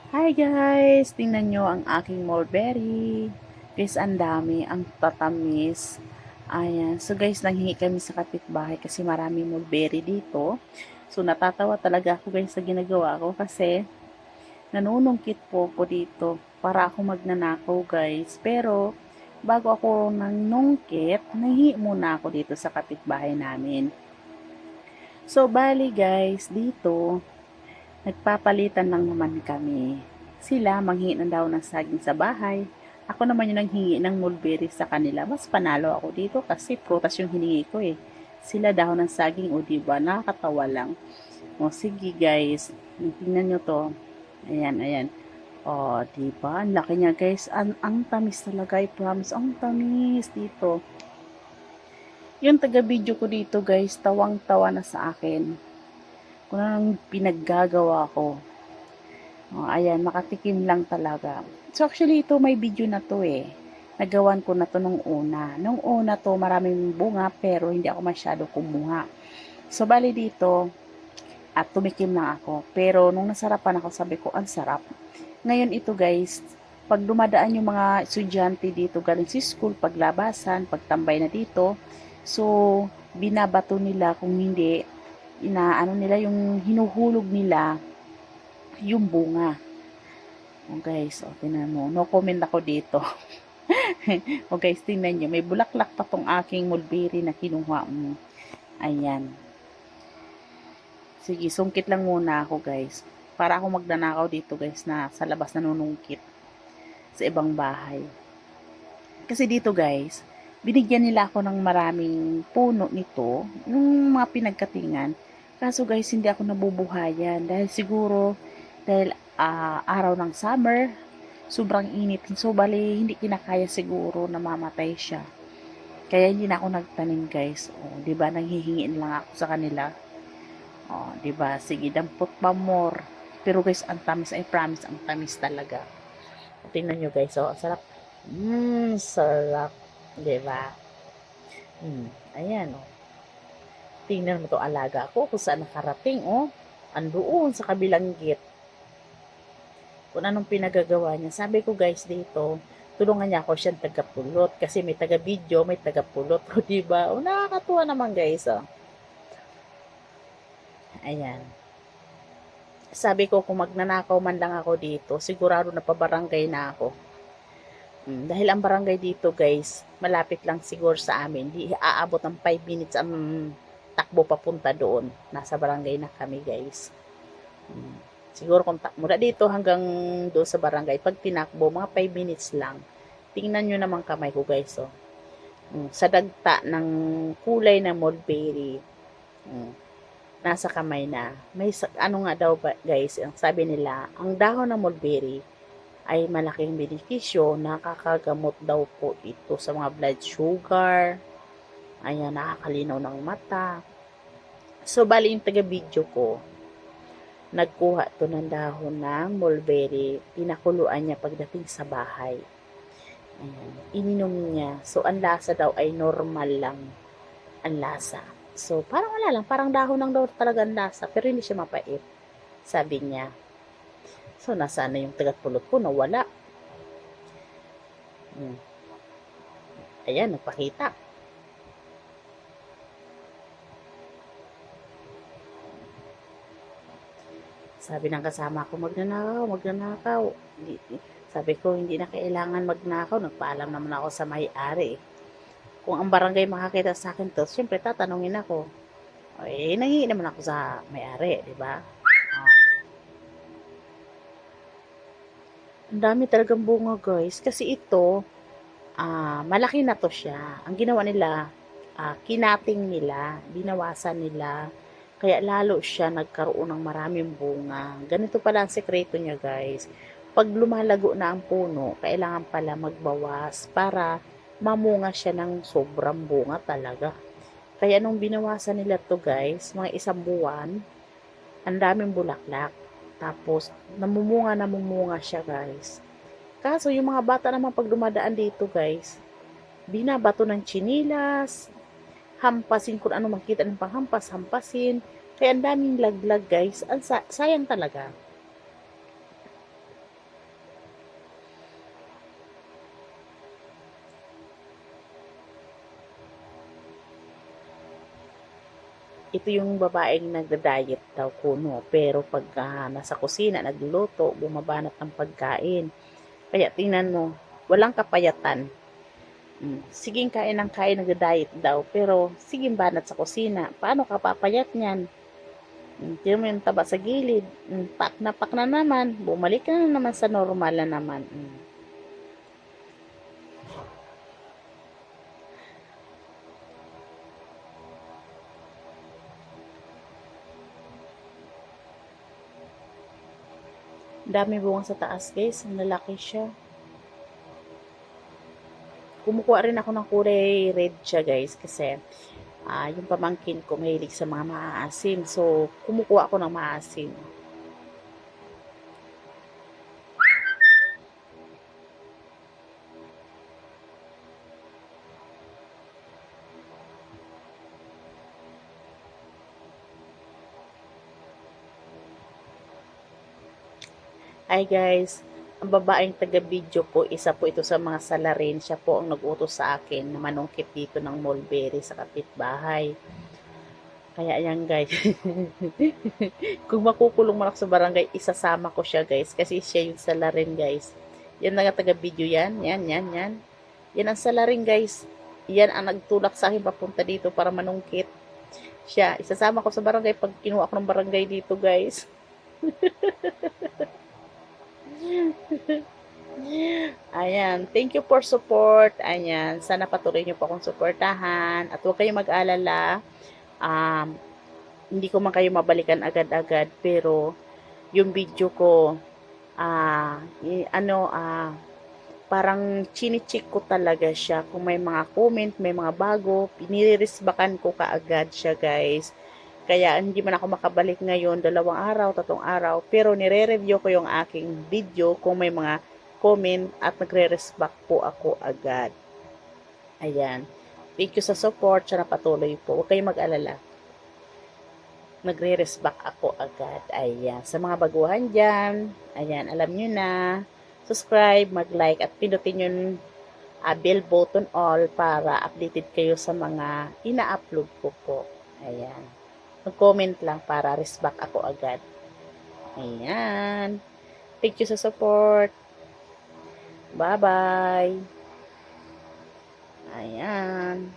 Hi guys! Tingnan nyo ang aking mulberry. Guys, ang dami, ang tatamis. Ayan. So guys, nanghingi kami sa kapitbahay kasi marami mulberry dito. So natatawa talaga ako guys sa ginagawa ko kasi nanunungkit po ko dito para ako magnanakaw guys. Pero bago ako nanungkit, nanghingi muna ako dito sa kapitbahay namin. So bali guys, dito nagpapalitan lang naman kami. Sila manghingi ng daw ng saging sa bahay. Ako naman yung nanghingi ng mulberry sa kanila. Mas panalo ako dito kasi prutas yung hiningi ko eh. Sila daw ng saging o diba? Nakakatawa lang. O sige guys, tingnan nyo to. Ayan, ayan. O, diba? Ang laki niya guys. Ang tamis talaga. I promise. Ang tamis dito. Yung taga-video ko dito guys, tawang-tawa na sa akin. Kung anong pinaggagawa ko. Oh, ayan, makatikim lang talaga. So, actually, ito may video na to eh. Nagawan ko na to nung una. Nung una to, maraming bunga, pero hindi ako masyado kumuha. So, bali dito, at tumikim lang ako. Pero, nung nasarapan ako, sabi ko, ang sarap. Ngayon ito guys, pag dumadaan yung mga estudyante dito galing sa school, paglabasan, pagtambay na dito, so, binabato nila kung hindi, inaano nila yung hinuhulog nila yung bunga. Oh guys, oh, tingnan mo. No comment ako dito. Oh guys, tingnan nyo. May bulaklak pa tong aking mulberry na kinuha mo. Ayan. Sige, sungkit lang muna ako guys. Para ako magnanakaw dito guys na sa labas nanunungkit sa ibang bahay. Kasi dito guys, binigyan nila ako ng maraming puno nito, yung mga pinagkatingan. Kaso guys, hindi ako nabubuhayan dahil siguro dahil araw ng summer, sobrang init. So bali, hindi kinakaya siguro na mamatay siya. Kaya hindi na ako nagtanim guys. O, 'di ba nanghihingiin lang ako sa kanila. O, 'di ba? Sige, dampot pa more. Pero guys, ang tamis, I promise, ang tamis talaga. Tingnan nyo guys, oh, sarap. Sarap. 'Di ba? Ayan, oh. Tingnan mo to alaga ko kung saan nakarating, oh. Andoon sa kabilang gate. Kung anong pinagagawa niya. Sabi ko guys dito, tulungan niya ako siyang tagapulot kasi may taga-video, may tagapulot. O diba? O nakakatuwa naman guys, oh. Ayan. Sabi ko kung magnanakaw man lang ako dito, sigurado na pabarangay na ako. Dahil ang barangay dito guys, malapit lang siguro sa amin. Di aabot ng 5 minutes ang takbo papunta doon. Nasa barangay na kami guys. Siguro kung mula dito hanggang doon sa barangay, pag tinakbo, mga 5 minutes lang. Tingnan nyo naman kamay ko guys. Oh. Sa dagta ng kulay ng mulberry, nasa kamay na. May ano nga daw ba, guys, ang sabi nila, ang dahon ng mulberry ay malaking benepisyo, nakakagamot daw po ito sa mga blood sugar, ayan, nakakalinaw ng mata. So, bali yung taga-video ko, nagkuha to ng dahon ng mulberry, pinakuluan niya pagdating sa bahay. Ayan, ininom niya. So, ang lasa daw ay normal lang ang lasa. So, parang wala lang, parang dahon lang daw talaga ang lasa, pero hindi siya mapait, sabi niya. So, nasaan na yung taga-pulot ko? Nawala. Ayan, nagpakita. Sabi ng kasama ko, magnanakaw. Sabi ko, hindi na kailangan magnakaw. Nagpaalam naman ako sa may-ari. Kung ang barangay makakita sa akin to, syempre tatanungin ako. Eh, nangihingi naman ako sa may-ari, di ba? Ang dami talagang bunga guys. Kasi ito, malaki na to siya. Ang ginawa nila, kinating nila, binawasan nila, kaya lalo siya nagkaroon ng maraming bunga. Ganito pala ang sekreto niya guys. Pag lumalago na ang puno, kailangan pala magbawas para mamunga siya ng sobrang bunga talaga. Kaya nung binawasan nila to guys, mga 1 buwan, ang daming bulaklak. Tapos, namumunga siya guys. Kaso, yung mga bata naman pag dumadaan dito guys, binabato ng chinilas, hampasin kung ano makita ng panghampas, hampasin. Kaya ang daming laglag guys. Sayang talaga. ito yung babaeng nagda-diet daw kuno. Pero pag nasa kusina, nagluluto, bumabanat ng pagkain. Kaya tingnan mo, walang kapayatan. Siging kain ng kain, nagda-diet daw. Pero siging banat sa kusina. Paano ka papayat niyan? Tingnan mo yung taba sa gilid. Pak na naman. Bumalik ka na naman sa normal na naman. Dami bunga sa taas, guys. Ang lalaki siya. Kumukuha rin ako ng kulay red siya, guys. Kasi yung pamangkin ko mahilig sa mga maasim. So, kumukuha ako ng maasim. Hi guys, ang babaeng taga-video ko, isa po ito sa mga salarin. Siya po ang nag-utos sa akin na manungkit dito ng mulberry sa kapitbahay. Kaya yan guys, kung makukulong man ako sa barangay, isasama ko siya guys. Kasi siya yung salarin guys. Yan na taga-video yan. Yan. Yan ang salarin guys. Yan ang nagtulak sa akin papunta dito para manungkit. Siya, isasama ko sa barangay pag kinuha ko ng barangay dito guys. Ayan, thank you for support. Ayan, sana patuloy niyo po akong suportahan. At huwag kayong mag-alala. Hindi ko man kayo mabalikan agad-agad. Pero, yung video ko, parang chinichik ko talaga siya. Kung may mga comment, may mga bago, pinirisbakan ko kaagad siya guys. Kaya hindi man ako makabalik ngayon, 2 araw, 3 araw. Pero nire-review ko yung aking video kung may mga comment at nagre-respect po ako agad. Ayan. Thank you sa support. Sana patuloy po. Huwag kayong mag-alala. Nagre-respect ako agad. Ayan. Sa mga baguhan dyan, ayan, alam nyo na. Subscribe, mag-like, at pinutin yung bell button all para updated kayo sa mga ina-upload ko po. Ayan. Mag-comment lang para respect ako agad. Ayan. Thank you sa support. Bye-bye. Ayan.